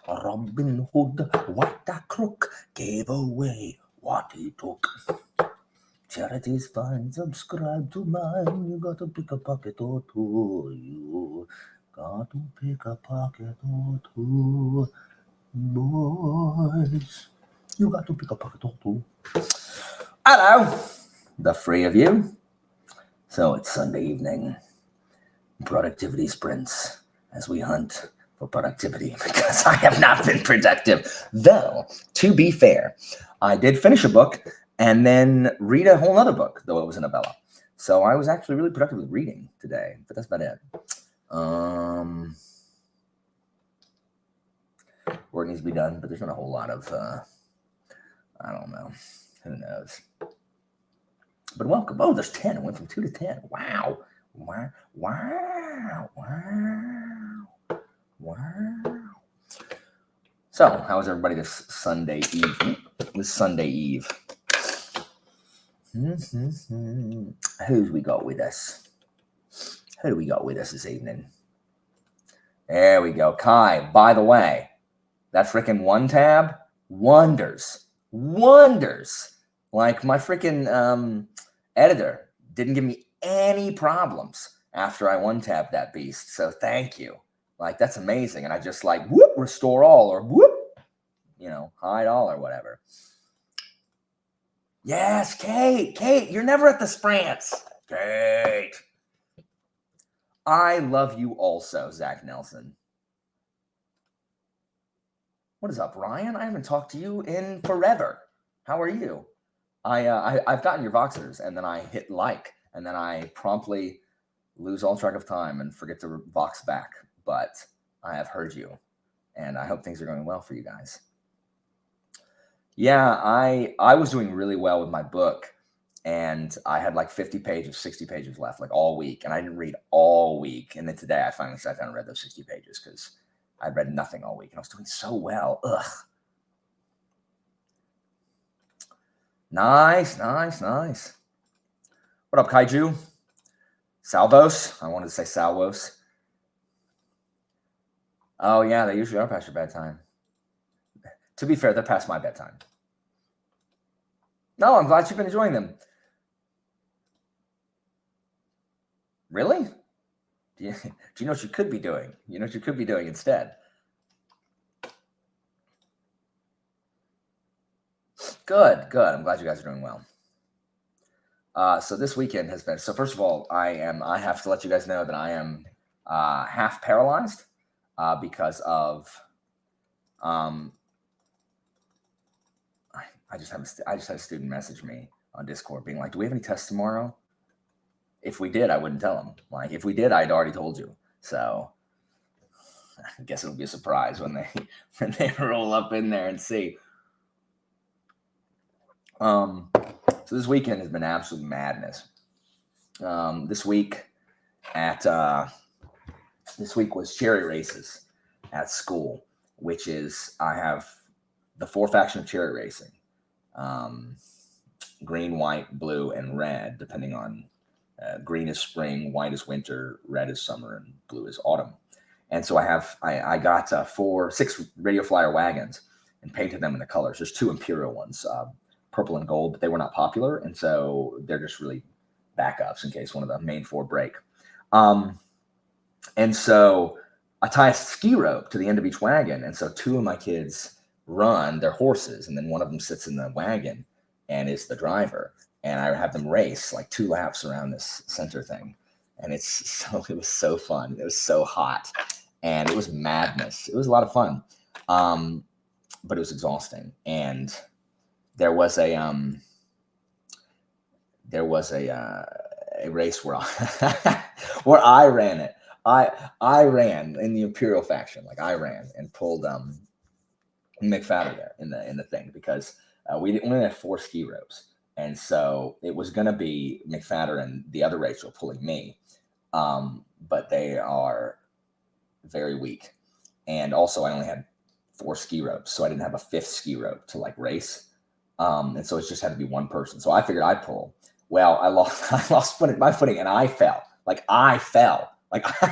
Robin Hood, what a crook, gave away what he took. Charity's fine, subscribe to mine. You got to pick a pocket or two. You got to pick a pocket or two. Boys, you got to pick a pocket or two. Hello, the three of you. So it's Sunday evening. Productivity sprints as we hunt for productivity because I have not been productive. Though, to be fair, I did finish a book and then read a whole other book, though it was a novella. So I was actually really productive with reading today, but that's about it. Work needs to be done, but there's not a whole lot of, I don't know. Who knows? But welcome. Oh, there's 10. It went from 2 to 10. Wow. Wow. Wow. Wow. Wow. So, how is everybody this Sunday evening? This Sunday Eve. Who's we got with us? Who do we got with us this evening? There we go. Kai, by the way, that freaking one tab, wonders. Like my freaking editor didn't give me any problems after I one tabbed that beast. So thank you. Like, that's amazing. And I just like, whoop, restore all, or whoop, hide all or whatever. Yes, Kate, you're never at the Sprants. Kate. I love you also, Zach Nelson. What is up, Ryan? I haven't talked to you in forever. How are you? I've gotten your Voxers, and then I hit like, and then I promptly lose all track of time and forget to Vox back. But I have heard you, and I hope things are going well for you guys. Yeah, I was doing really well with my book, and I had like 50 pages, 60 pages left, like all week, and I didn't read all week. And then today I finally sat down and read those 60 pages because I'd read nothing all week, and I was doing so well. Ugh. Nice. What up, Kaiju? Salvos? I wanted to say Salvos. Oh, yeah, they usually are past your bedtime. To be fair, they're past my bedtime. No, I'm glad you've been enjoying them. Really? Do you know what you could be doing? You know what you could be doing instead? Good. I'm glad you guys are doing well. So this weekend has been, so first of all, I have to let you guys know that I am half paralyzed because of, I just had a student message me on Discord being like, do we have any tests tomorrow? If we did, I wouldn't tell them. Like, if we did, I'd already told you. So I guess it'll be a surprise when they roll up in there and see. So this weekend has been absolute madness. This week was chariot races at school, which is, I have the 4 faction of chariot racing, green, white, blue, and red, depending on green is spring, white is winter, red is summer, and blue is autumn. And so I got 6 radio flyer wagons and painted them in the colors. There's 2 imperial ones, purple and gold, but they were not popular, and so they're just really backups in case one of the main 4 break. And so I tie a ski rope to the end of each wagon, and so 2 of my kids run their horses, and then one of them sits in the wagon and is the driver, and I have them race like 2 laps around this center thing, and it was so fun. It was so hot, and it was madness. It was a lot of fun, but it was exhausting. And there was a race where I ran it. I ran in the Imperial faction. Like, I ran and pulled McFadder there in the thing because we only had 4 ski ropes, and so it was going to be McFadder and the other Rachel pulling me, but they are very weak, and also I only had 4 ski ropes, so I didn't have a 5th ski rope to like race. And so it just had to be one person. So I figured I'd pull. Well, I lost my footing, and I fell. Like, I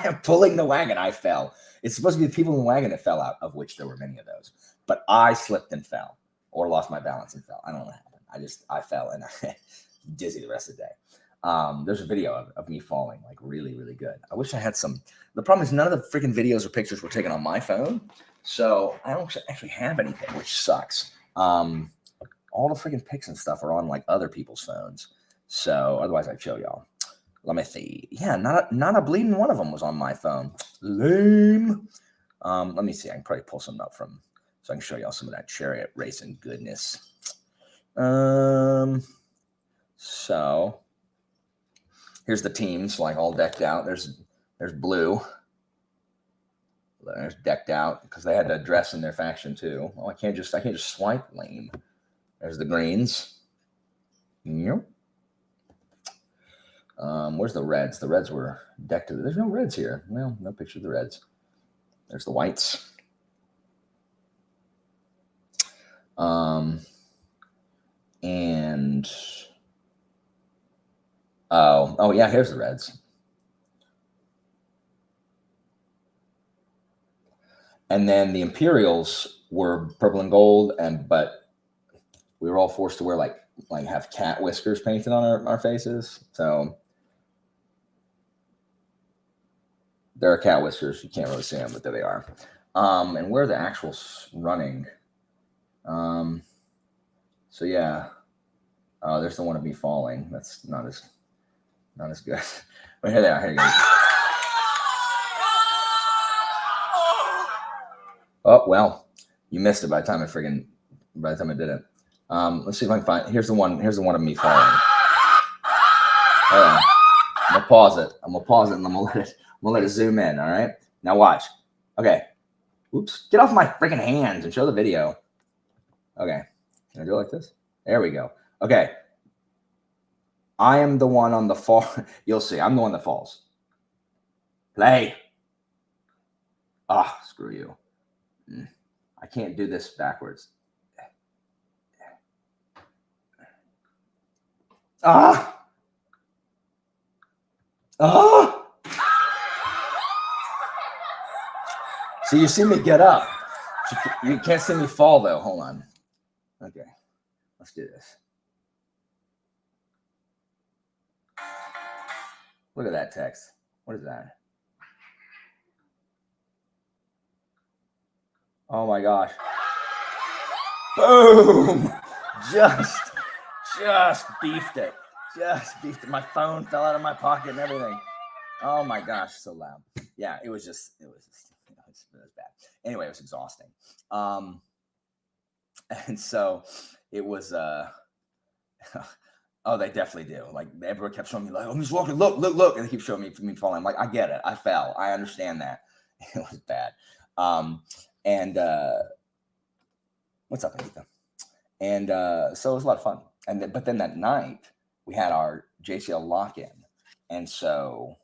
am pulling the wagon. I fell, It's supposed to be the people in the wagon that fell out, of which there were many of those. But I slipped and fell, or lost my balance and fell. I don't know what happened. I fell and I dizzy the rest of the day. There's a video of me falling, like really, really good. I wish I had some. The problem is none of the freaking videos or pictures were taken on my phone, so I don't actually have anything, which sucks. All the freaking pics and stuff are on like other people's phones, so otherwise I'd show y'all. Let me see. Yeah, not a bleeding one of them was on my phone. Lame. Let me see. I can probably pull some up from, so I can show y'all some of that chariot racing goodness. So here's the teams, like all decked out. There's blue. There's decked out because they had to dress in their faction too. Oh, I can't just swipe. Lame. There's the greens. Yep. Where's the reds? The reds were decked. There's no reds here. Well, no picture of the reds. There's the whites. And oh yeah, here's the reds. And then the Imperials were purple and gold, but we were all forced to wear like have cat whiskers painted on our faces. So there are cat whiskers. You can't really see them, but there they are. And where are the actuals running? So yeah. Oh, there's the one of me falling. That's not as good. But here they are. Here you go. Oh well, you missed it by the time I did it. Let's see if I can find. Here's the one of me falling. I'm gonna pause it. And I'm gonna let it zoom in. All right. Now watch. Okay. Oops. Get off my freaking hands and show the video. Okay. Can I do it like this? There we go. Okay. I am the one on the fall. You'll see. I'm the one that falls. Play. Ah, screw you. I can't do this backwards. Ah. Ah. So you see me get up. You can't see me fall though. Hold on. Okay. Let's do this. Look at that text. What is that? Oh my gosh. Boom. Just beefed it. My phone fell out of my pocket and everything. Oh my gosh, so loud. Yeah, it was bad. Anyway, it was exhausting. And so it was oh, they definitely do. Like everyone kept showing me, like, oh, he's walking, look, and they keep showing me falling. I'm like, I get it. I fell. I understand that. It was bad. And what's up, Anita? And so it was a lot of fun. But then that night we had our JCL lock-in, and so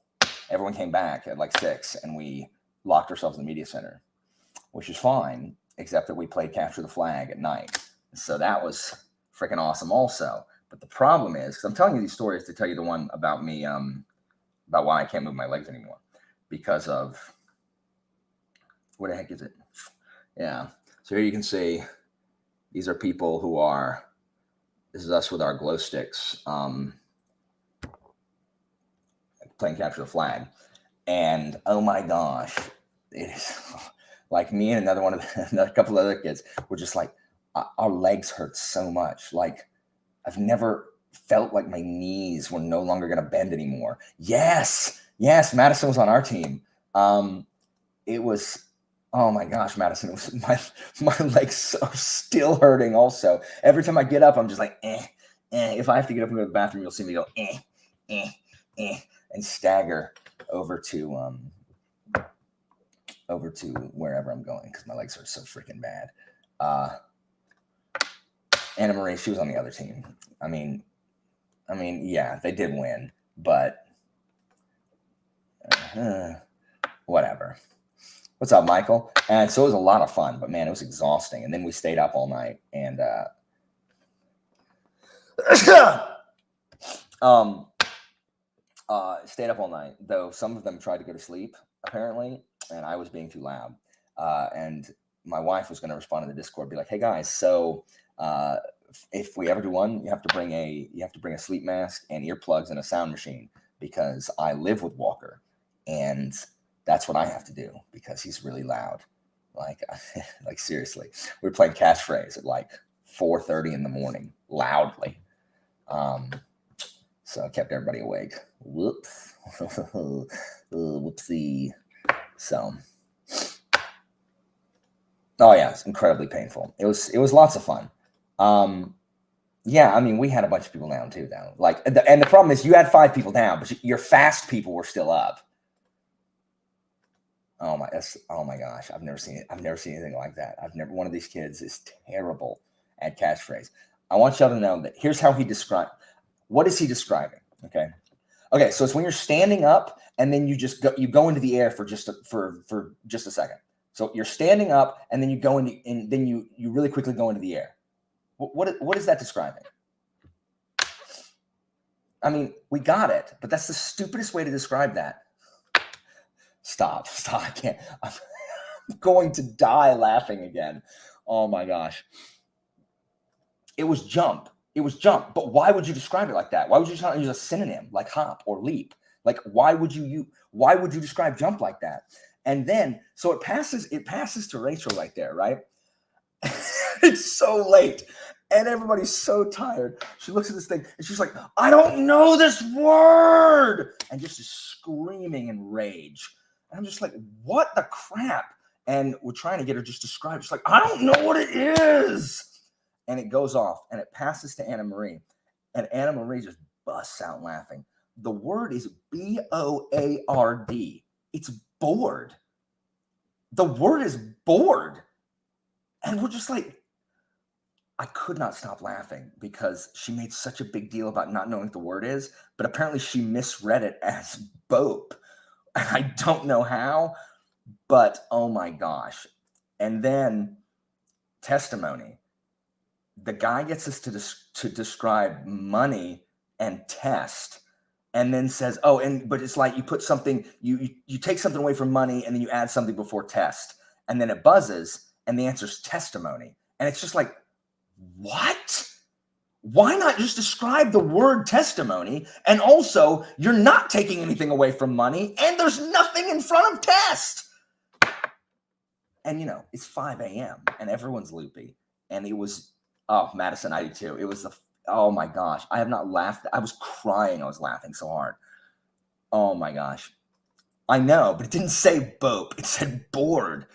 everyone came back at like 6, and we locked ourselves in the media center, which is fine, except that we played capture the flag at night. So that was freaking awesome also. But the problem is, because I'm telling you these stories to tell you the one about me, about why I can't move my legs anymore, because of, where the heck is it? Yeah. So here you can see, these are people who are, this is us with our glow sticks, playing capture the flag. And oh my gosh, it is like me and another couple of other kids were just like, our legs hurt so much. Like I've never felt like my knees were no longer going to bend anymore. Yes, Madison was on our team. It was, oh my gosh, Madison, it was my legs are still hurting also. Every time I get up, I'm just like, If I have to get up and go to the bathroom, you'll see me go, and stagger over to wherever I'm going because my legs are so freaking bad. Anna Marie, she was on the other team. I mean, yeah, they did win, but whatever. What's up, Michael? And so it was a lot of fun, but man, it was exhausting. And then we stayed up all night and stayed up all night, though some of them tried to go to sleep, apparently. and I was being too loud. And my wife was going to respond to the Discord, be like, "Hey guys, so if we ever do one, you have to bring a sleep mask and earplugs and a sound machine because I live with Walker, and that's what I have to do because he's really loud." Like, like seriously, we were playing catchphrase at like 4:30 in the morning, loudly. So I kept everybody awake. Whoops, whoopsie. So, oh yeah, it's incredibly painful. It was lots of fun. Yeah, I mean, we had a bunch of people down too, though. Like, and the problem is, you had 5 people down, but your fast people were still up. Oh my gosh, I've never seen it. I've never seen anything like that. One of these kids is terrible at catchphrase. I want y'all to know that here's how he described. What is he describing? Okay. So it's when you're standing up and then you go into the air for just a second. So you're standing up and then you go into, and then you really quickly go into the air. What is that describing? I mean, we got it, but that's the stupidest way to describe that. Stop. I can't. I'm going to die laughing again. Oh my gosh. It was jump. But why would you describe it like that? Why would you not use a synonym like hop or leap? Like, why would you describe jump like that? And then, so it passes to Rachel right there, right? It's so late. And everybody's so tired. She looks at this thing and she's like, "I don't know this word," and just is screaming in rage. And I'm just like, what the crap? And we're trying to get her just describe. She's like, "I don't know what it is." And it goes off and it passes to Anna Marie. And Anna Marie just busts out laughing. The word is BOARD. It's bored. The word is bored. And we're just like, I could not stop laughing because she made such a big deal about not knowing what the word is, but apparently she misread it as bope. I don't know how, but oh my gosh. And then testimony. The guy gets us to describe money and test, and then says, "Oh, but it's like you put something, you take something away from money, and then you add something before test, and then it buzzes, and the answer is testimony." And it's just like, what? Why not just describe the word testimony? And also, you're not taking anything away from money, and there's nothing in front of test. And it's 5 a.m. and everyone's loopy, and it was. Oh, Madison 92. It was oh my gosh. I have not laughed. I was crying. I was laughing so hard. Oh my gosh. I know, but it didn't say bope. It said bored.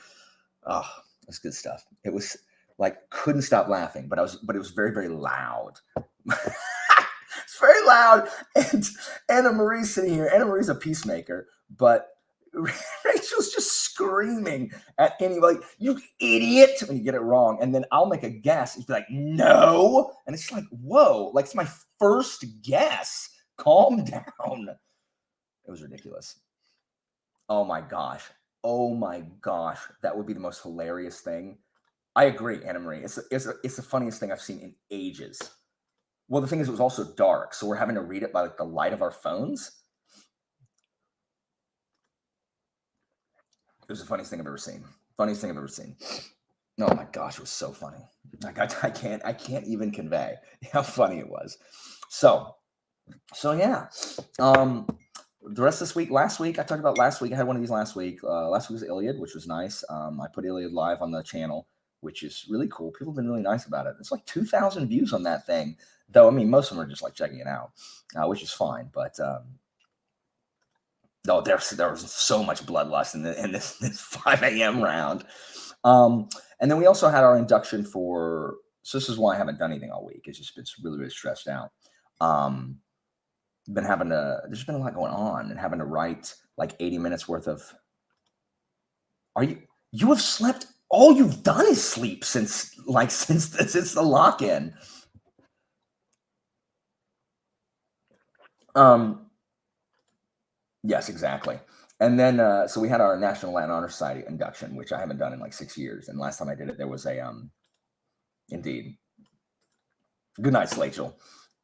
Oh, that's good stuff. It was like, couldn't stop laughing, but it was very, very loud. It's very loud. And Anna Marie's sitting here. Anna Marie's a peacemaker, but Rachel's just screaming at anybody, "You idiot," when you get it wrong. And then I'll make a guess. It's like, "No." And it's like, whoa, like it's my first guess. Calm down. It was ridiculous. Oh my gosh. That would be the most hilarious thing. I agree, Anna Marie. It's the funniest thing I've seen in ages. Well, the thing is, it was also dark, so we're having to read it by like the light of our phones. It was the funniest thing I've ever seen. Oh my gosh, it was so funny. Like I can't even convey how funny it was. So yeah. The rest of this week, last week, I talked about last week. I had one of these last week. Last week was Iliad, which was nice. I put Iliad live on the channel, which is really cool. People have been really nice about it. It's like 2,000 views on that thing, though. I mean, most of them are just like checking it out, which is fine. But no, there was so much bloodlust in this 5 a.m. round. And then we also had our induction for. So this is why I haven't done anything all week. It's just been really, really stressed out. There's been a lot going on, and having to write like 80 minutes worth of. You have slept? All you've done is sleep since the lock-in. Yes, exactly. And then, so we had our National Latin Honor Society induction, which I haven't done in like 6 years. And last time I did it, there was a, indeed. Good night, Slachel.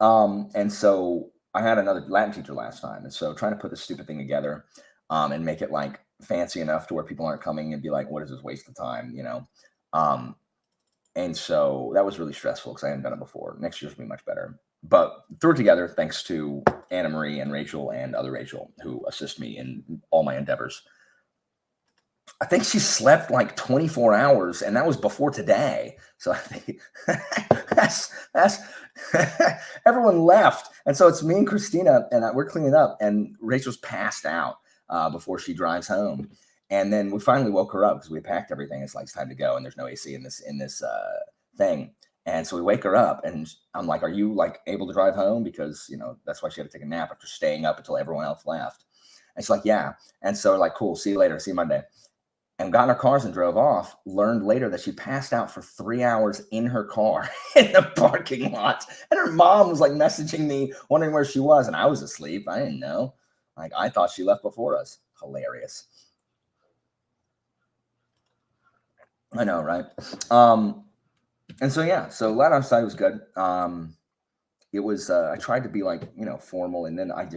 And so I had another Latin teacher last time. And so trying to put this stupid thing together, and make it like fancy enough to where people aren't coming and be like, what is this waste of time, you know? And so that was really stressful because I hadn't done it before. Next year's will be much better. But threw it together thanks to Anna Marie and Rachel and other Rachel who assist me in all my endeavors. I think she slept like 24 hours, and that was before today. So I think that's everyone left, and so it's me and Christina, and we're cleaning up, and Rachel's passed out before she drives home, and then we finally woke her up because we packed everything. It's like it's time to go, and there's no AC in this thing, and so we wake her up, and I'm like, "Are you like able to drive home?" Because you know that's why she had to take a nap after staying up until everyone else left. And she's like, "Yeah," and so we're like, "Cool, see you later, see you Monday." And got in our cars and drove off. Learned later that she passed out for 3 hours in her car in the parking lot. And her mom was like messaging me, wondering where she was. And I was asleep. I didn't know. Like, I thought she left before us. Hilarious. I know, right? And so, yeah. So Latin on Side was good. It was, I tried to be like, you know, formal. And then I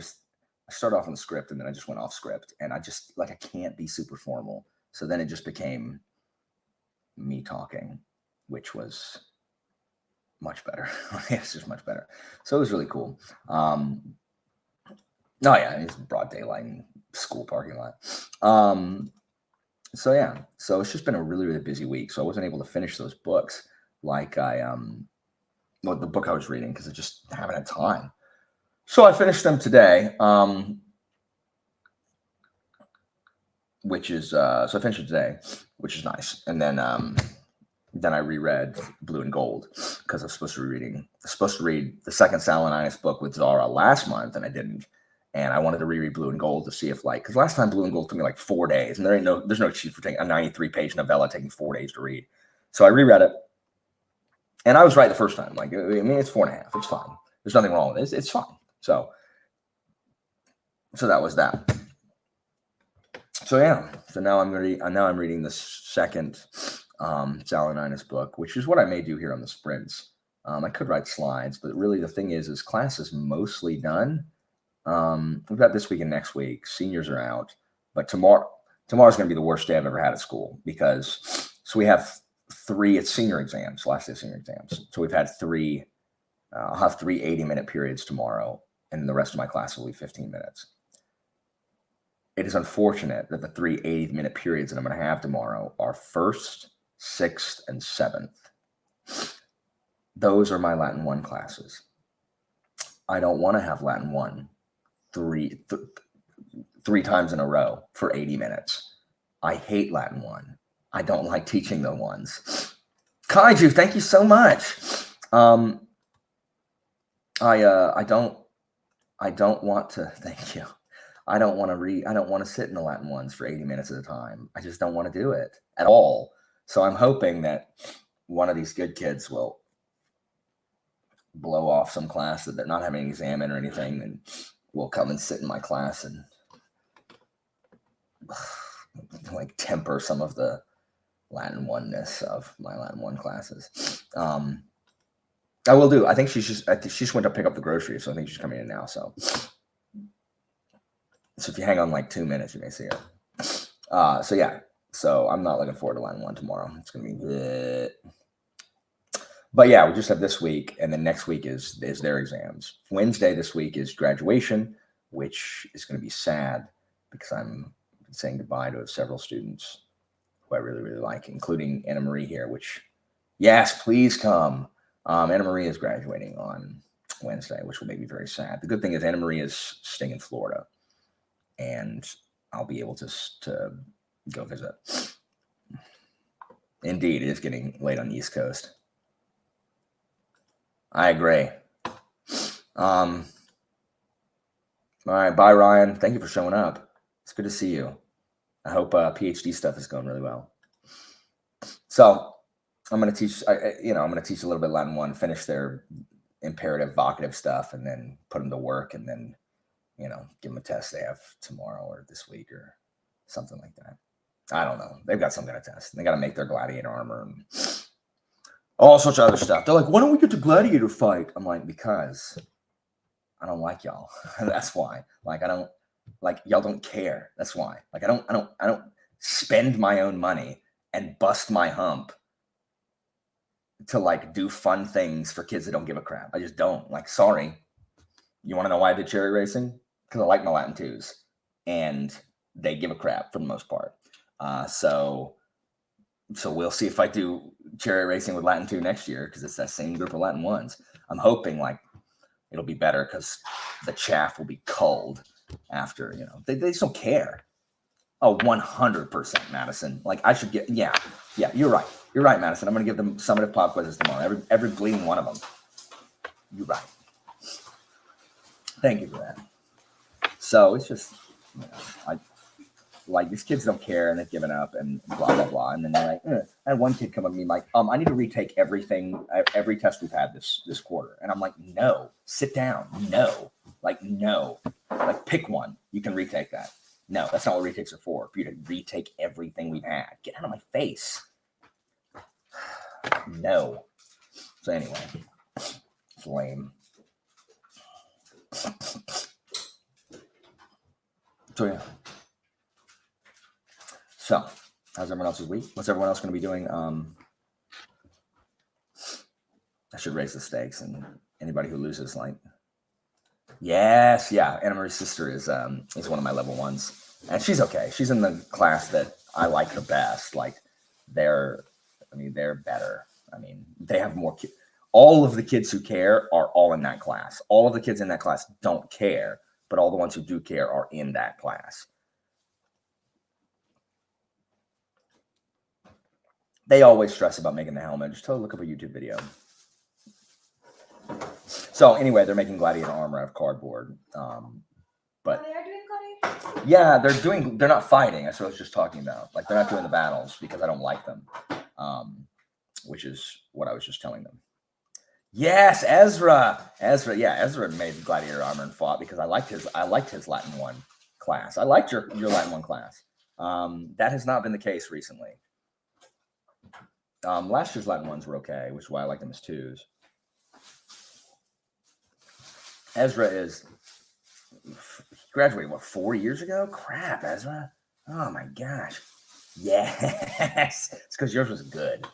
started off on the script and then I just went off script. And I just, like, I can't be super formal. So then it just became me talking, which was much better. It's just much better. So it was really cool. Oh yeah, it's broad daylight and school parking lot. So yeah, so it's just been a really, really busy week. So I wasn't able to finish those books like well, the book I was reading because I just haven't had time. So I finished them today. Which is so I finished it today, which is nice. And then I reread Blue and Gold because I was supposed to read the second Salininus book with Zara last month, and I didn't. And I wanted to reread Blue and Gold to see if because last time Blue and Gold took me like 4 days, and there's no excuse for taking a 93-page novella taking 4 days to read. So I reread it, and I was right the first time. Like, I mean, it's 4.5. It's fine. There's nothing wrong with it. It's fine. So that was that. So yeah, so now I'm reading the second Salininus book, which is what I may do here on the sprints. I could write slides, but really the thing is class is mostly done. We've got this week and next week. Seniors are out, but tomorrow's going to be the worst day I've ever had at school because we have 3. It's senior exams, last day of senior exams. So we've had 3. I'll have 3 80-minute periods tomorrow, and the rest of my class will be 15 minutes. It is unfortunate that the 3 80-minute periods that I'm going to have tomorrow are 1st, 6th, and 7th. Those are my Latin 1 classes. I don't want to have Latin 1 three times in a row for 80 minutes. I hate Latin 1. I don't like teaching the ones. Kaiju, thank you so much. I don't want to. Thank you. I don't want to read. I don't want to sit in the Latin ones for 80 minutes at a time. I just don't want to do it at all. So I'm hoping that one of these good kids will blow off some class that they're not having an exam in or anything, and will come and sit in my class and like temper some of the Latin oneness of my Latin 1 classes. I will do. I think she just went to pick up the groceries, so I think she's coming in now. So if you hang on like 2 minutes, you may see her. So yeah. So I'm not looking forward to Latin 1 tomorrow. It's gonna be good. But yeah, we just have this week, and then next week is their exams. Wednesday this week is graduation, which is going to be sad because I'm saying goodbye to several students who I really, really like, including Anna Marie here, which, yes, please come. Anna Marie is graduating on Wednesday, which will make me very sad. The good thing is Anna Marie is staying in Florida, and I'll be able to go visit. Indeed, it is getting late on the East Coast. I agree. All right. Bye, Ryan. Thank you for showing up. It's good to see you. I hope PhD stuff is going really well. So I'm going to teach, I'm going to teach a little bit Latin 1, finish their imperative vocative stuff, and then put them to work, and then, give them a test they have tomorrow or this week or something like that. I don't know. They've got some kind of test. They got to make their gladiator armor and all sorts of other stuff. They're like, why don't we get to gladiator fight? I'm like, because I don't like y'all. That's why. Like, I don't Like, y'all don't care. That's why. Like, I don't spend my own money and bust my hump to like do fun things for kids that don't give a crap. I just don't. Like, sorry. You want to know why I did chariot racing? Because I like my Latin twos, and they give a crap for the most part. So we'll see if I do chariot racing with Latin 2 next year, because it's that same group of Latin 1s. I'm hoping like it'll be better because the chaff will be culled after, they just don't care. Oh, 100%, Madison. Like, I should get, yeah, you're right. You're right, Madison. I'm going to give them summative pop quizzes tomorrow. Every bleeding one of them. You're right. Thank you for that. So it's just, like these kids don't care and they've given up and blah, blah, blah. And then they're like, I had one kid come up to me like, I need to retake every test we've had this quarter. And I'm like, no, sit down. No, no, pick one. You can retake that. No, that's not what retakes are for you to retake everything we've had. Get out of my face. No. So anyway, it's lame. So yeah. So how's everyone else's week? What's everyone else going to be doing? I should raise the stakes, and anybody who loses, like, yes, yeah. Anna Marie's sister is one of my level 1s, and she's okay. She's in the class that I like the best. Like, they're better. I mean, they have more kids. All of the kids who care are all in that class. All of the kids in that class don't care, but all the ones who do care are in that class. They always stress about making the helmet. Just look up a YouTube video. So anyway, they're making gladiator armor out of cardboard. But they are doing gladiator? Yeah, they're not fighting. That's what I was just talking about. Like, they're not doing the battles because I don't like them. Which is what I was just telling them. Yes, Ezra, yeah, Ezra made gladiator armor and fought because I liked his Latin 1 class. I liked your Latin 1 class. That has not been the case recently. Last year's Latin 1s were okay, which is why I like them as 2s. Ezra graduated 4 years ago? Crap, Ezra. Oh my gosh. Yes. It's because yours was good.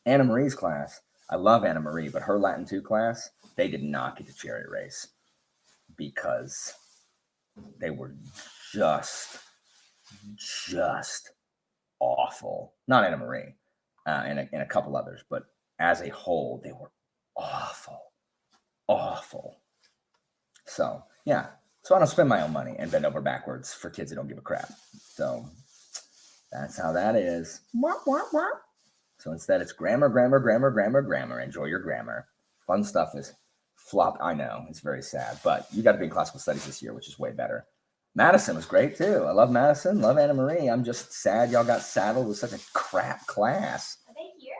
Anna Marie's class. I love Anna Marie, but her Latin 2 class, they did not get the chariot race because they were just awful. Not Anna Marie, and a couple others, but as a whole, they were awful. So yeah, so I don't spend my own money and bend over backwards for kids who don't give a crap. So that's how that is. So instead, it's grammar. Enjoy your grammar. Fun stuff is flop. I know, it's very sad, but you got to be in classical studies this year, which is way better. Madison was great too. I love Madison. Love Anna Marie. I'm just sad y'all got saddled with such a crap class. Are they here?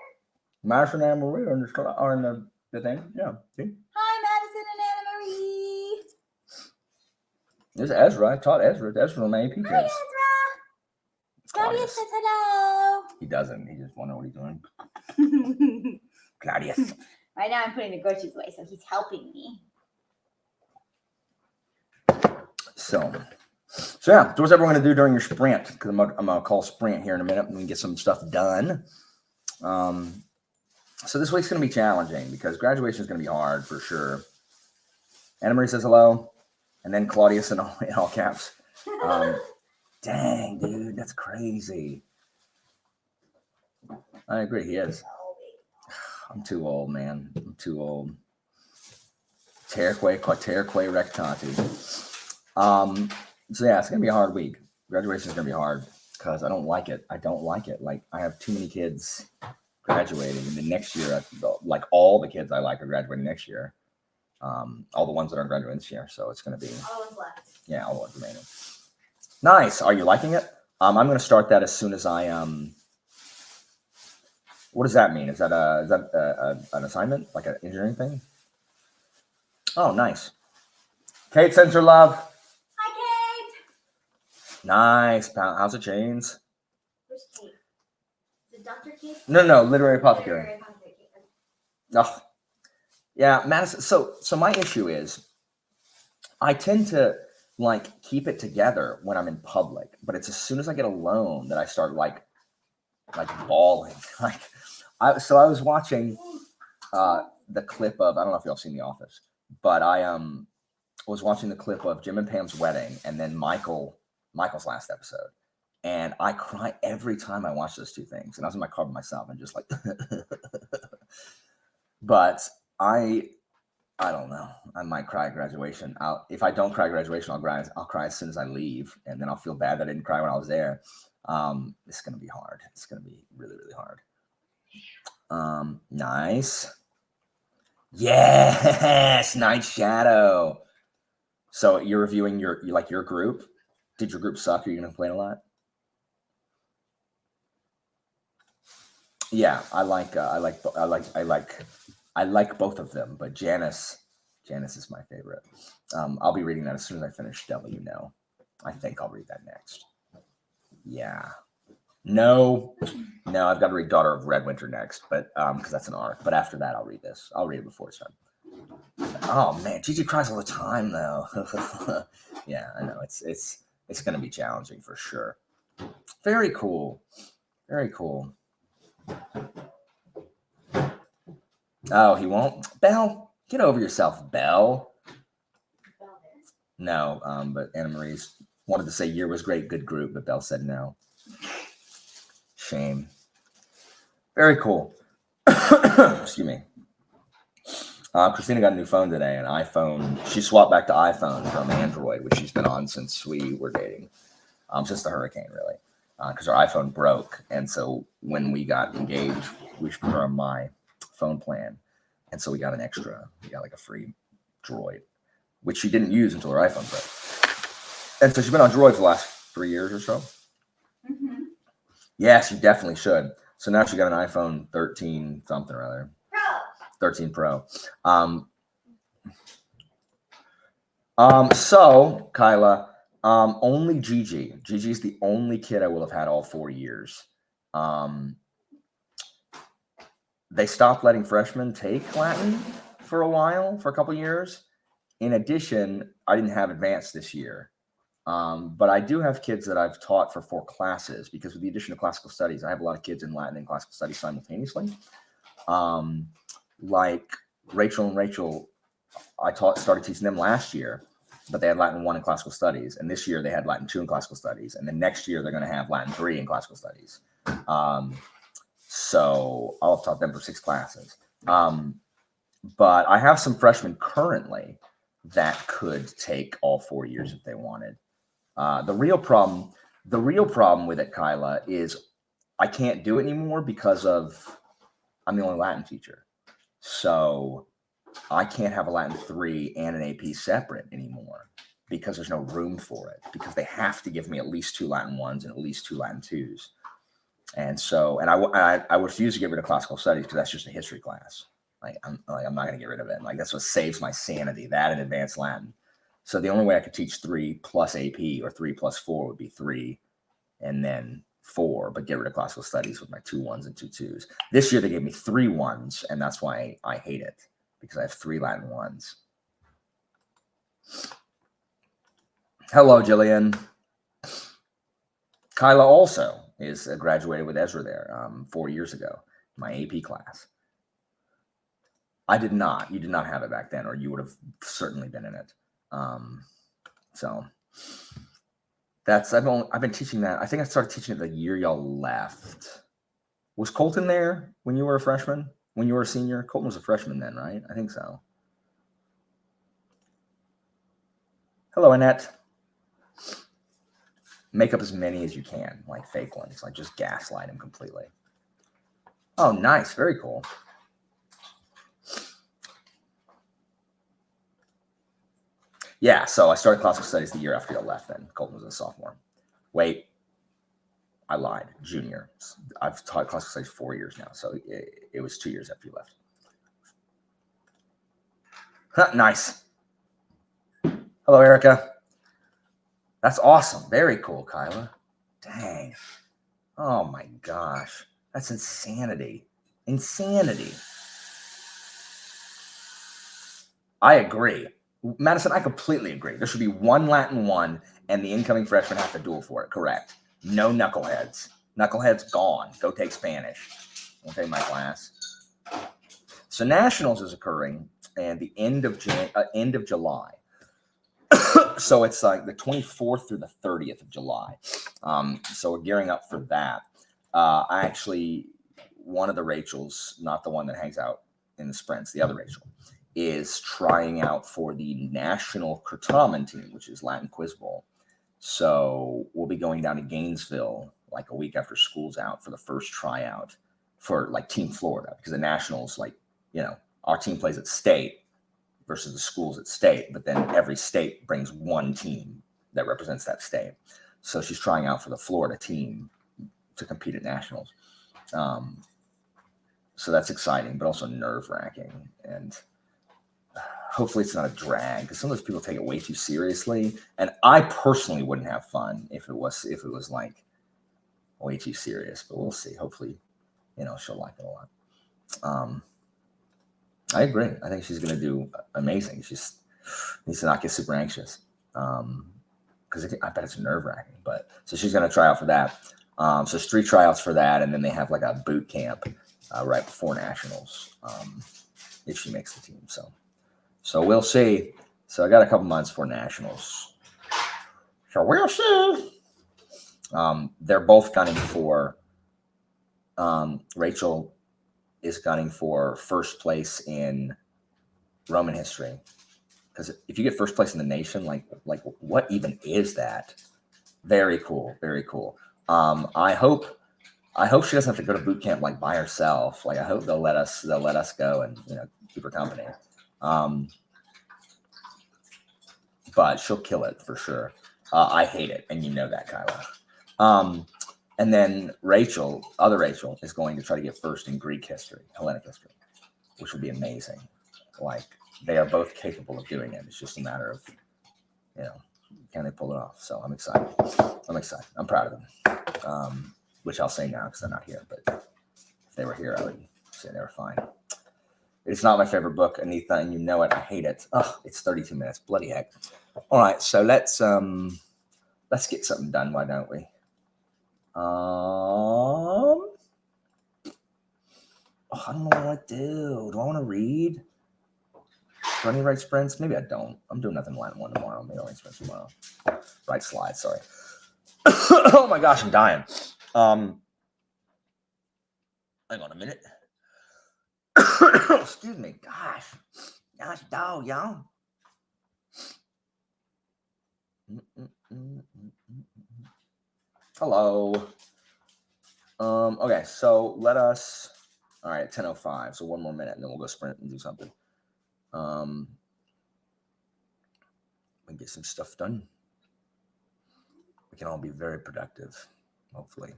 Madison and Anna Marie are in the thing. Yeah. See? Hi, Madison and Anna Marie. There's Ezra. I taught Ezra. Ezra's on my AP kids. Hi, Ezra. Claudius says hello. He doesn't. He just wonder what he's doing. Claudius. Right now I'm putting the groceries away, so he's helping me. So yeah, so what's everyone going to do during your sprint? Because I'm going to call sprint here in a minute and we can get some stuff done. So this week's going to be challenging because graduation is going to be hard for sure. Anna Marie says hello, and then Claudius in all caps. Dang, dude, that's crazy. I agree, he is. I'm too old, man. I'm too old. Terque rectanti. So yeah, it's gonna be a hard week. Graduation is gonna be hard because I don't like it. Like, I have too many kids graduating, and then next year, like, all the kids I like are graduating next year. All the ones that aren't graduating this year. So it's gonna be all the ones left. Yeah, all the ones remaining. Nice. Are you liking it? I'm gonna start that as soon as I What does that mean? Is that an assignment, like an engineering thing? Oh, nice. Kate sends her love. Hi, Kate. Nice. House of Chains. Which Kate? Is it Dr. Kate? No, literary apothecary. Oh, yeah, Madison. So my issue is, I tend to like keep it together when I'm in public, but it's as soon as I get alone that I start like bawling. Like I was watching the clip of, I don't know if y'all seen The Office, but I was watching the clip of Jim and Pam's wedding and then Michael's last episode. And I cry every time I watch those two things. And I was in my car by myself and just like but I don't know. I might cry at graduation. If I don't cry at graduation, I'll cry as soon as I leave, and then I'll feel bad that I didn't cry when I was there. It's gonna be hard. It's gonna be really, really hard. Nice. Yes, Night Shadow. So you're reviewing your group. Did your group suck? Are you gonna complain a lot? Yeah, I like both of them, but Janice is my favorite. I'll be reading that as soon as I finish Devil You Know. I think I'll read that next. Yeah. No, I've got to read Daughter of Red Winter next, but because that's an arc. But after that, I'll read this. I'll read it before it's done. Oh man, Gigi cries all the time though. Yeah, I know it's going to be challenging for sure. Very cool. Very cool. Oh, he won't. Belle, get over yourself, Belle. No, but Anna Marie's wanted to say year was great, good group, but Belle said no. Shame. Very cool. Excuse me. Christina got a new phone today, an iPhone. She swapped back to iPhone from Android, which she's been on since we were dating, since the hurricane, really, because our iPhone broke. And so when we got engaged, we put her on my phone plan. And so we got an extra. We got like a free Droid, which she didn't use until her iPhone broke. And so she's been on Droid for the last 3 years or so. Mm-hmm. Yes, you definitely should. So now she got an iPhone 13 something or other. 13 Pro. So Kyla, only Gigi. Gigi's the only kid I will have had all 4 years. They stopped letting freshmen take Latin for a couple years. In addition, I didn't have advanced this year. But I do have kids that I've taught for 4 classes because with the addition of classical studies, I have a lot of kids in Latin and classical studies simultaneously. Like Rachel and Rachel, started teaching them last year, but they had Latin 1 in classical studies. And this year they had Latin 2 in classical studies. And then next year they're going to have Latin 3 in classical studies. So I'll have taught them for 6 classes. But I have some freshmen currently that could take all 4 years if they wanted. The real problem with it, Kyla, is I can't do it anymore because I'm the only Latin teacher. So I can't have a Latin 3 and an AP separate anymore because there's no room for it, because they have to give me at least 2 Latin 1s and at least 2 Latin 2s. And so, and I refuse to get rid of classical studies because that's just a history class. I'm not going to get rid of it. Like, that's what saves my sanity, that and advanced Latin. So the only way I could teach 3 plus AP or 3 plus 4 would be 3 and then 4, but get rid of classical studies with my 2 1s and 2 2s. This year they gave me 3 1s, and that's why I hate it, because I have 3 Latin 1s. Hello, Jillian. Kyla also is graduated with Ezra there 4 years ago, my AP class. I did not. You did not have it back then, or you would have certainly been in it. So that's I've been teaching that. I think I started teaching it the year y'all left. Was Colton there when you were a freshman? When you were a senior? Colton was a freshman then, right? I think so. Hello, Annette. Make up as many as you can, like fake ones. Like, just gaslight him completely. Oh, nice. Very cool. Yeah, so I started classical studies the year after you left then. Colton was a sophomore. Wait, I lied. Junior. I've taught classical studies 4 years now, so it was 2 years after you left. Huh, nice. Hello, Erica. That's awesome. Very cool, Kyla. Dang. Oh my gosh. That's insanity. Insanity. I agree. Madison, I completely agree. There should be one Latin one, and the incoming freshmen have to duel for it. Correct. No knuckleheads. Knuckleheads gone. Go take Spanish. Okay, my class. So nationals is occurring at the end of July. So it's like the 24th through the 30th of July. So we're gearing up for that. I actually, one of the Rachels, not the one that hangs out in the sprints, the other Rachel, is trying out for the national Curtamen team, which is Latin Quiz Bowl. So we'll be going down to Gainesville like a week after school's out for the first tryout for like Team Florida, because the nationals, like, you know, our team plays at state versus the schools at state, but then every state brings one team that represents that state. So she's trying out for the Florida team to compete at nationals. So that's exciting, but also nerve-wracking. And hopefully it's not a drag, because some of those people take it way too seriously. And I personally wouldn't have fun if it was like way too serious, but we'll see. Hopefully, you know, she'll like it a lot. I agree. I think she's going to do amazing. She just needs to not get super anxious, because I bet it's nerve-wracking. But so she's going to try out for that. So there's 3 tryouts for that, and then they have like a boot camp right before nationals if she makes the team. So we'll see. So I got a couple months for nationals. So we'll see. They're both gunning for. Rachel is gunning for first place in Roman history, because if you get first place in the nation, like what even is that? Very cool, very cool. I hope she doesn't have to go to boot camp like by herself. Like I hope they'll let us go and, you know, keep her company. But she'll kill it for sure. I hate it, and you know that, Kyla. And then other Rachel, is going to try to get first in Greek history, Hellenic history, which would be amazing. Like, they are both capable of doing it. It's just a matter of, you know, can they pull it off? So I'm excited. I'm proud of them. Which I'll say now because they're not here. But if they were here, I would say they were fine. It's not my favorite book, Anita, and you know it. I hate it. Oh, it's 32 minutes. Bloody heck. All right, so let's get something done. Why don't we? Oh, I don't know what I do. Do I want to read? Do I need to write sprints? Maybe I don't. I'm doing nothing Latin 1 tomorrow. Maybe I'll write sprints tomorrow. Write slides, sorry. Oh my gosh, I'm dying. Hang on a minute. Excuse me. Gosh, dog, y'all. Hello. Okay, so let us. All right, 10:05. So one more minute, and then we'll go sprint and do something. And get some stuff done. We can all be very productive, hopefully.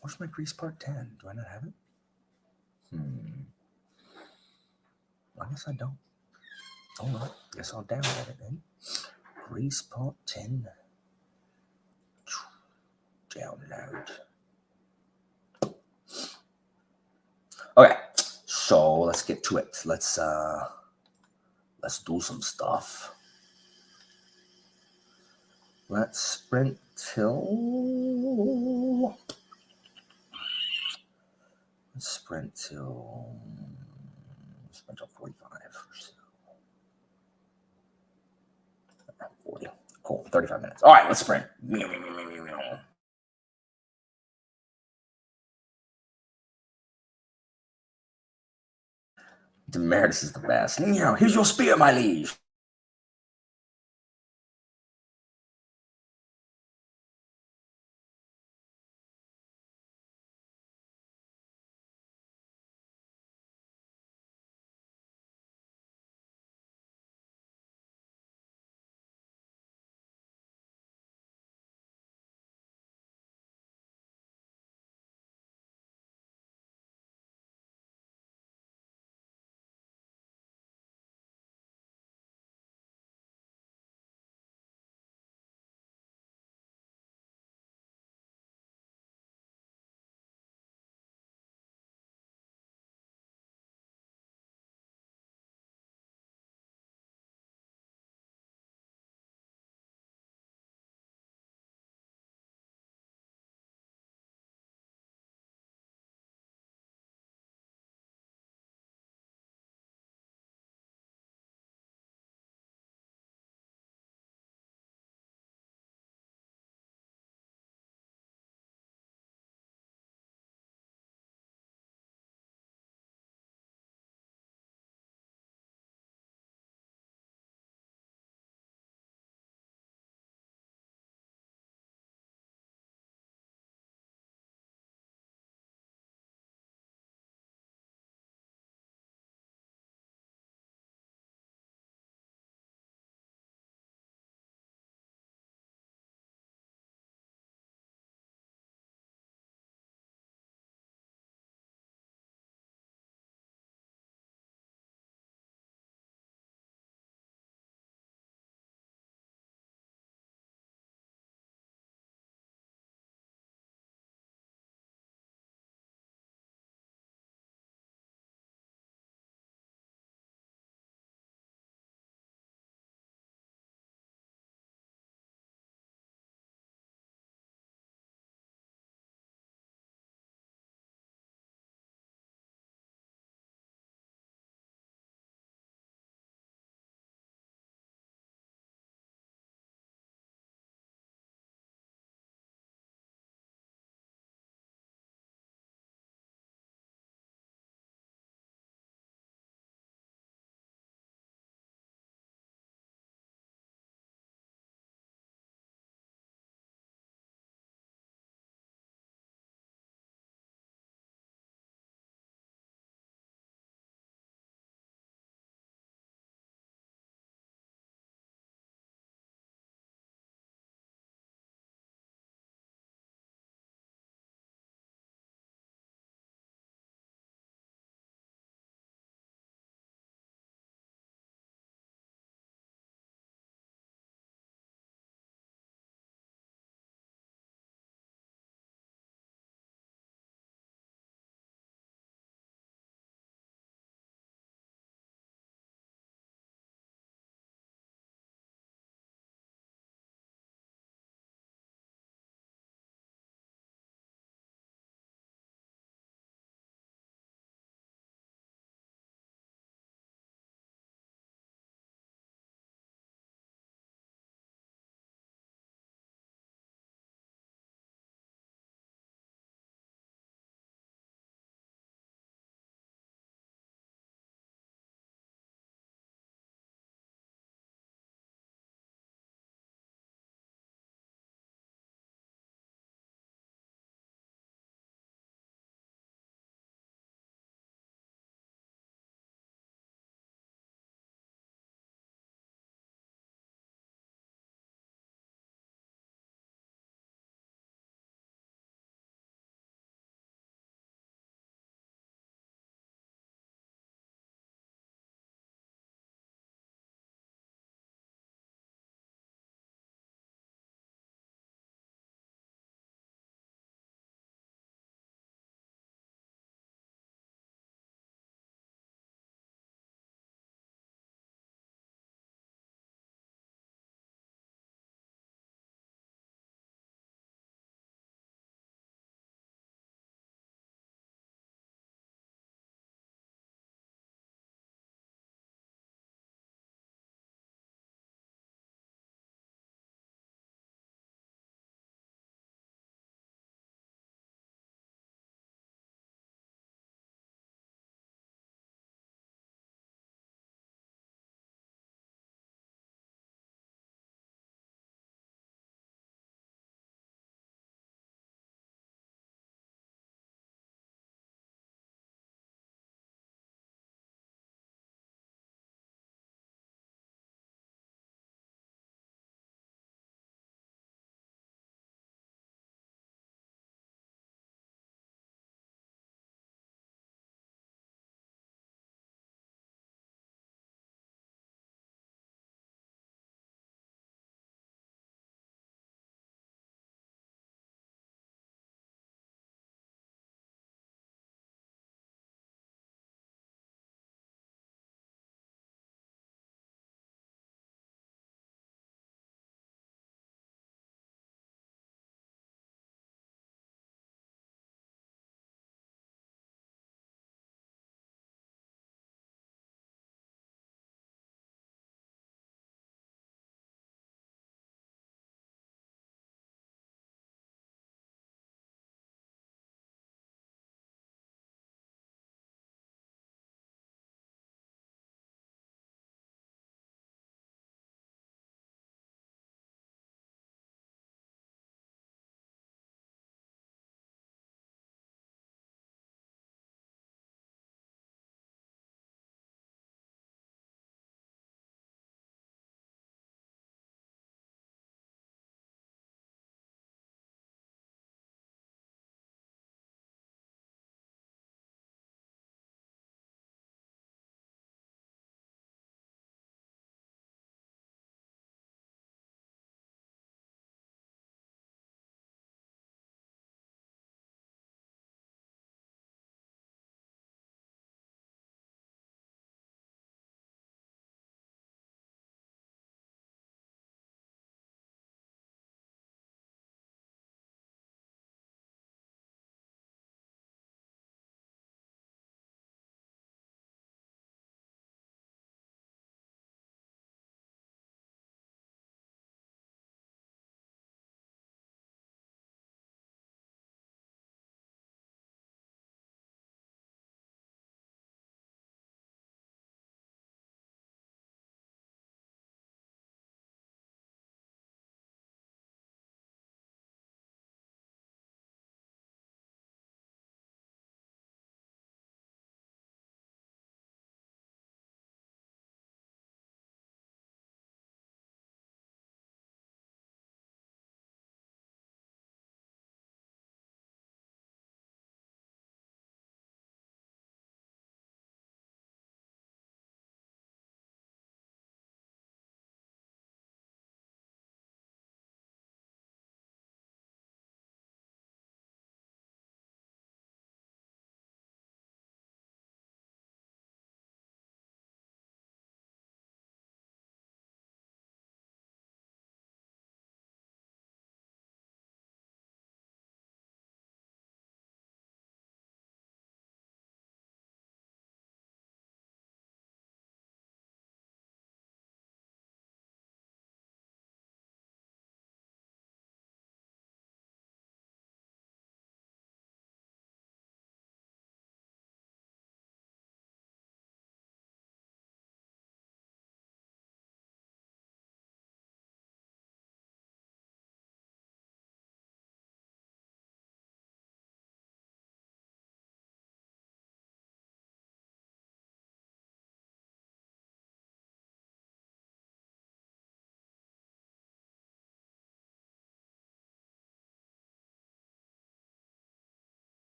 Where's my Grease Part 10? Do I not have it? I guess I don't. All right. Guess I'll download it then. Grease Part 10. Download. Okay. So let's get to it. Let's do some stuff. Let's sprint till. Sprint till 45 or so. 40. Cool. 35 minutes. All right, let's sprint. Demeritus is the best. Here's your spear, my liege.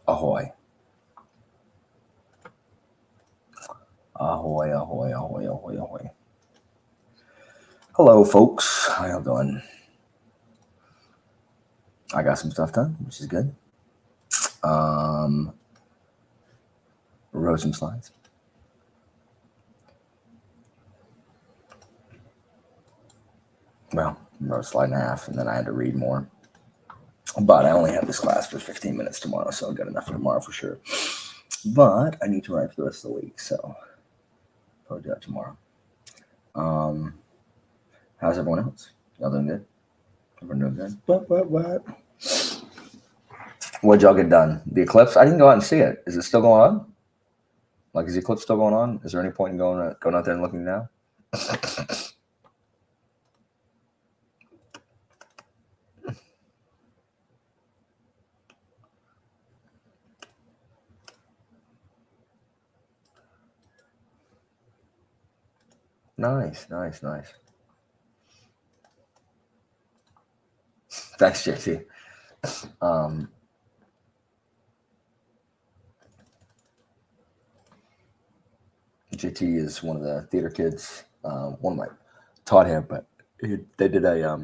Ahoy. Ahoy, ahoy, ahoy, ahoy, ahoy. Hello, folks. How y'all doing? I got some stuff done, which is good. Wrote some slides. Well, wrote a slide and a half, and then I had to read more. But I only have this class for 15 minutes tomorrow, so I've got enough for tomorrow for sure. But I need to write for the rest of the week, so probably do that tomorrow. How's everyone else? Y'all doing good? Everyone doing good? What? What'd y'all get done? The eclipse? I didn't go out and see it. Is it still going on? Like, is the eclipse still going on? Is there any point in going out there and looking now? Nice. Thanks, JT. JT is one of the theater kids. One of my taught him, but they did a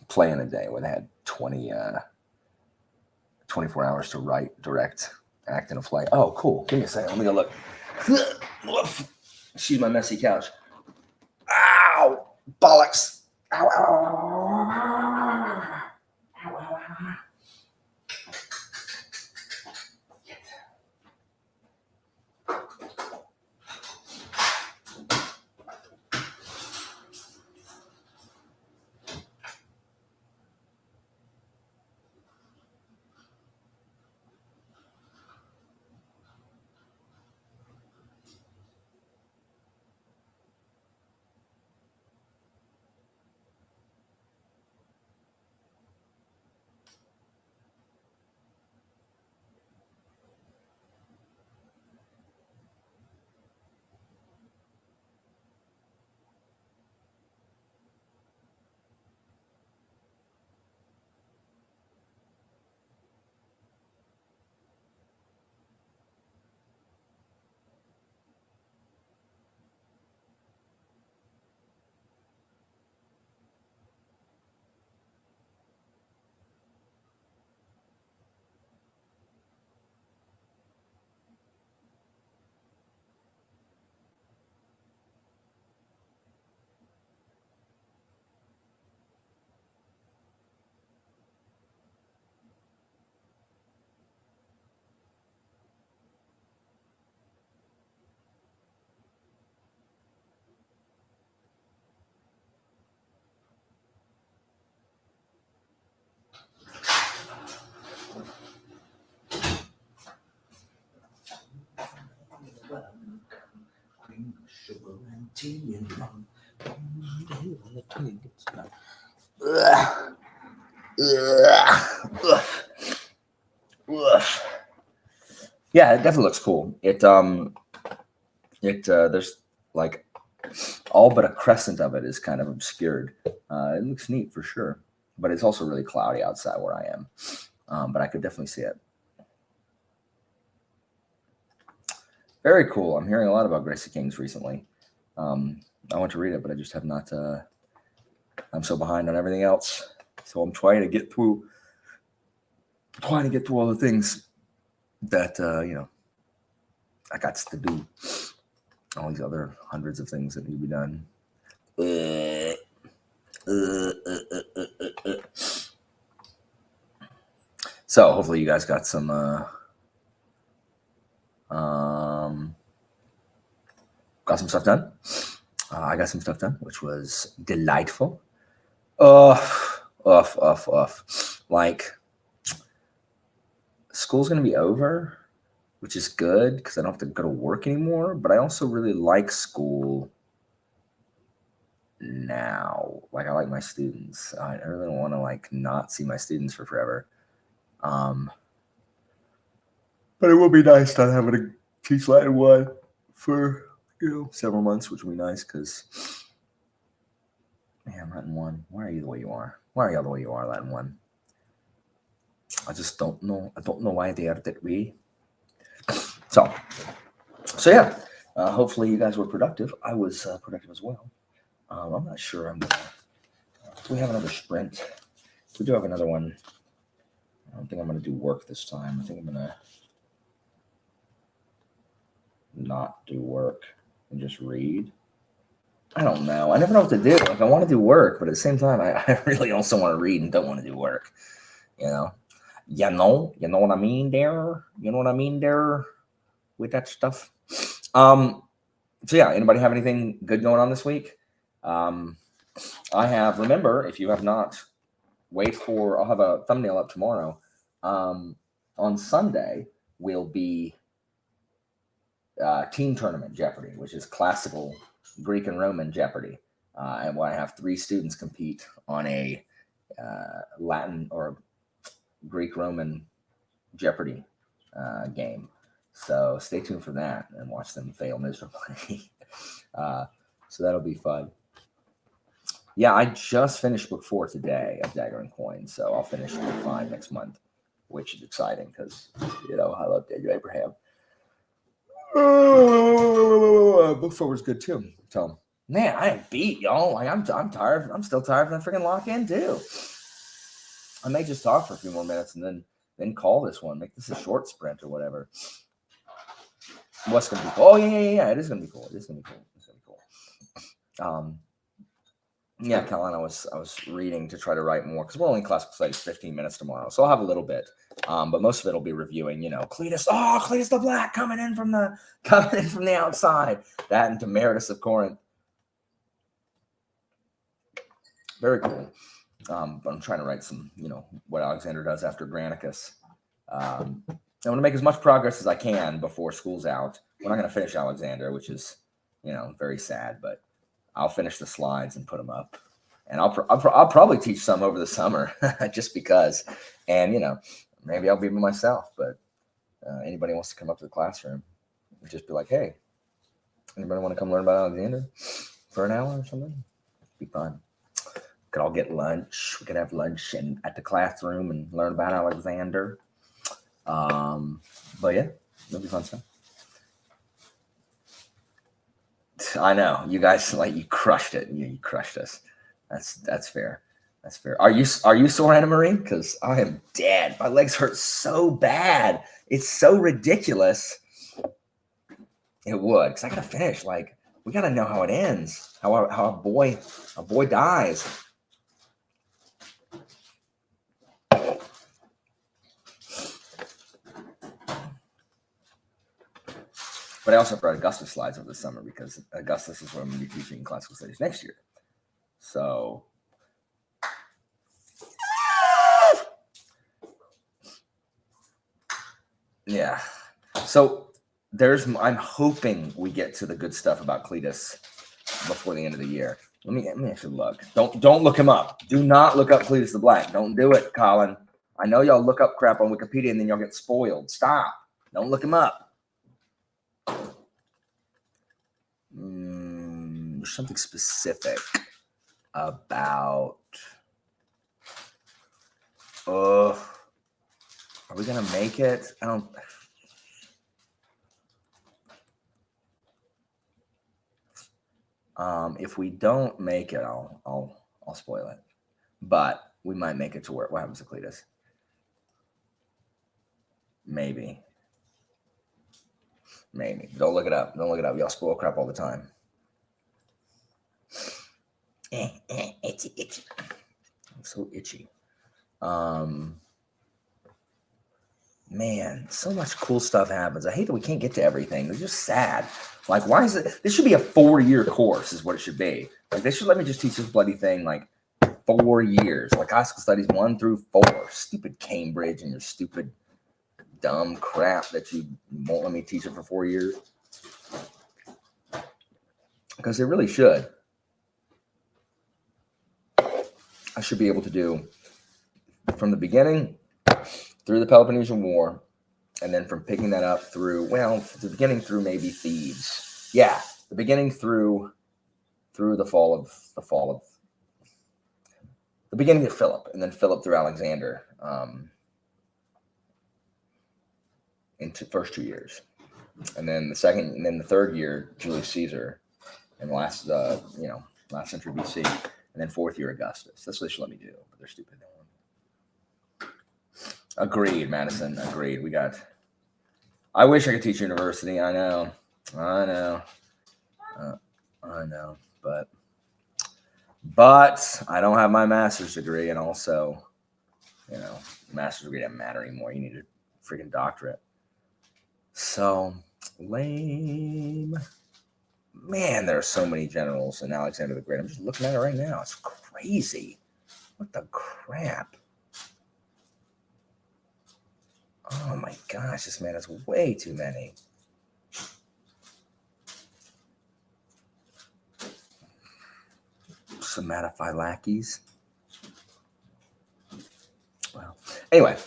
play in a day where they had 24 hours to write, direct, act in a play. Oh, cool. Give me a second. Let me go look. Excuse my messy couch. Ow! Bollocks! Ow, ow, ow, ow, ow, ow, ow. Sugar and tea and rum. When the tea gets done. Yeah, it definitely looks cool. There's like all but a crescent of it is kind of obscured. It looks neat for sure, but it's also really cloudy outside where I am. But I could definitely see it. Very cool. I'm hearing a lot about Gracie Kings recently. I want to read it, but I just have not. I'm so behind on everything else, so I'm trying to get through all the things that I got to do. All these other hundreds of things that need to be done. So hopefully you guys got some stuff done. I got some stuff done, which was delightful. Like, school's gonna be over, which is good because I don't have to go to work anymore. But I also really like school now. Like, I like my students. I really don't want to not see my students for forever. But it will be nice not having to teach Latin 1 for several months, which will be nice because, man, Latin 1, why are you the way you are? Why are y'all the way you are, Latin 1? I just don't know. I don't know why they are that way. So yeah. Hopefully you guys were productive. I was productive as well. I'm not sure. I'm gonna. We have another sprint. We do have another one. I don't think I'm gonna do work this time. I think I'm gonna not do work and just read. I don't know. I never know what to do. Like I want to do work, but at the same time, I really also want to read and don't want to do work. You know, you know what I mean there. You know what I mean there with that stuff. So yeah, anybody have anything good going on this week? I have. Remember, if you have not, wait for. I'll have a thumbnail up tomorrow. On Sunday will be team tournament Jeopardy, which is classical Greek and Roman Jeopardy, and where I have 3 students compete on a Latin or Greek Roman Jeopardy game. So stay tuned for that and watch them fail miserably. So that'll be fun. Yeah, I just finished book 4 today of Dagger and Coin, so I'll finish book 5 next month, which is exciting because I love Daniel Abraham. Book 4 was good too. So man, I am beat, y'all. Like I'm tired. I'm still tired from the freaking lock-in too. I may just talk for a few more minutes and then call this one. Make this a short sprint or whatever. What's gonna be cool? Oh yeah. It is gonna be cool. It's gonna be cool. Yeah, Caroline, I was reading to try to write more because we're only in classical studies 15 minutes tomorrow, so I'll have a little bit. But most of it will be reviewing. Cletus the Black coming in from the outside. That and Demeritus of Corinth. Very cool. But I'm trying to write some, what Alexander does after Granicus. I want to make as much progress as I can before school's out. We're not going to finish Alexander, which is, very sad, but I'll finish the slides and put them up. And I'll probably teach some over the summer just because. And, maybe I'll be by myself, but anybody wants to come up to the classroom, just be like, hey, anybody want to come learn about Alexander for an hour or something? It'd be fun. We could all get lunch. We could have lunch at the classroom and learn about Alexander. But yeah, it'll be fun stuff. I know you guys you crushed it. You crushed us. That's fair. That's fair. Are you sore, Anna Marie? Because I am dead. My legs hurt so bad. It's so ridiculous. It would, because I gotta finish. We gotta know how it ends. How a boy dies. But I also brought Augustus slides over the summer because Augustus is what I'm going to be teaching in classical studies next year. So, yeah. So I'm hoping we get to the good stuff about Cletus before the end of the year. Let me actually look. Don't look him up. Do not look up Cletus the Black. Don't do it, Colin. I know y'all look up crap on Wikipedia and then y'all get spoiled. Stop. Don't look him up. There's something specific about. Are we gonna make it? I don't. If we don't make it, I'll spoil it. But we might make it to where what happens to Cletus. Maybe. Don't look it up. Y'all spoil crap all the time. Itchy. I'm so itchy. Man, so much cool stuff happens. I hate that we can't get to everything. It's just sad. Why is it? This should be a 4-year course, is what it should be. They should let me just teach this bloody thing 4 years, classical studies 1 through 4. Stupid Cambridge and your stupid dumb crap that you won't let me teach it for 4 years. Because they really should. I should be able to do from the beginning through the Peloponnesian War, and then from picking that up through the beginning through maybe Thebes. Yeah, the beginning through the beginning of Philip, and then Philip through Alexander. into first 2 years, and then the third year Julius Caesar, and the last last century BC, and then fourth year Augustus. That's what they should let me do, but they're stupid. Agreed, Madison. Agreed. I wish I could teach university. I know, but I don't have my master's degree, and also, master's degree doesn't matter anymore. You need a freaking doctorate. So lame. Man, there are so many generals in Alexander the Great. I'm just looking at it right now. It's crazy. What the crap? Oh my gosh, this man has way too many. Somatify lackeys. Well, anyway.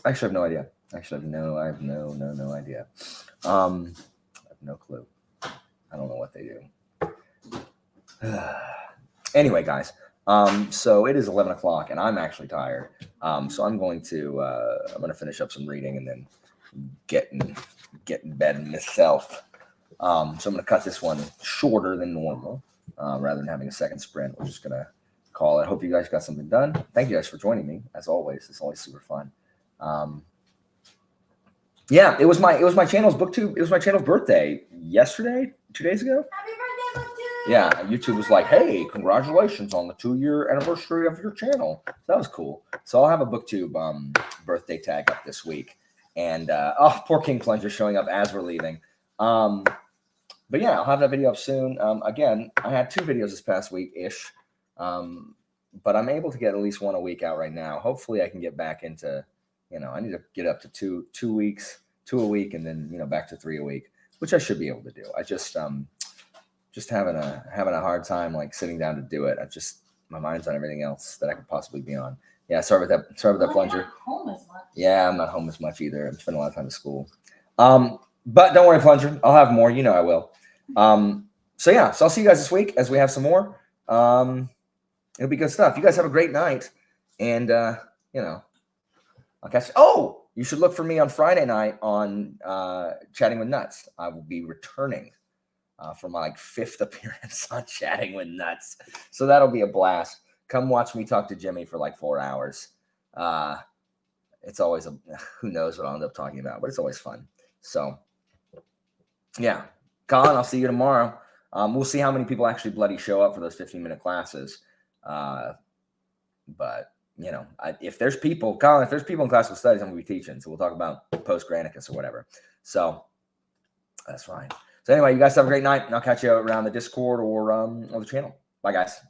I actually have no idea. I have no idea. I have no clue. I don't know what they do. Anyway, guys. So it is 11 o'clock, and I'm actually tired. So I'm going to finish up some reading and then get in bed myself. So I'm going to cut this one shorter than normal, rather than having a second sprint. We're just going to call it. Hope you guys got something done. Thank you guys for joining me. As always, it's always super fun. Yeah, it was my channel's booktube. It was my channel's birthday yesterday, 2 days ago. Happy birthday, booktube! Yeah, YouTube was like, "Hey, congratulations on the 2-year anniversary of your channel." So that was cool. So I'll have a booktube birthday tag up this week. And poor King Plunger showing up as we're leaving. But yeah, I'll have that video up soon. Again, I had 2 videos this past week ish. But I'm able to get at least 1 a week out right now. Hopefully I can get back into, I need to get up to two weeks, 2 a week, and then, back to 3 a week, which I should be able to do. I just having a hard time like sitting down to do it. My mind's on everything else that I could possibly be on. Yeah, sorry about that, Plunger. You're not home as much. Yeah, I'm not home as much either. I'm spending a lot of time at school. But don't worry, Plunger. I'll have more. I will. So I'll see you guys this week as we have some more. It'll be good stuff. You guys have a great night. And, I'll catch you. Oh, you should look for me on Friday night on Chatting with Nuts. I will be returning for my 5th appearance on Chatting with Nuts. So that'll be a blast. Come watch me talk to Jimmy for 4 hours. It's always who knows what I'll end up talking about, but it's always fun. So, yeah. Colin, I'll see you tomorrow. We'll see how many people actually bloody show up for those 15-minute classes. But, if there's people, Colin, if there's people in classical studies, I'm going to be teaching. So we'll talk about post-Granicus or whatever. So that's fine. So anyway, you guys have a great night, and I'll catch you around the Discord or the channel. Bye, guys.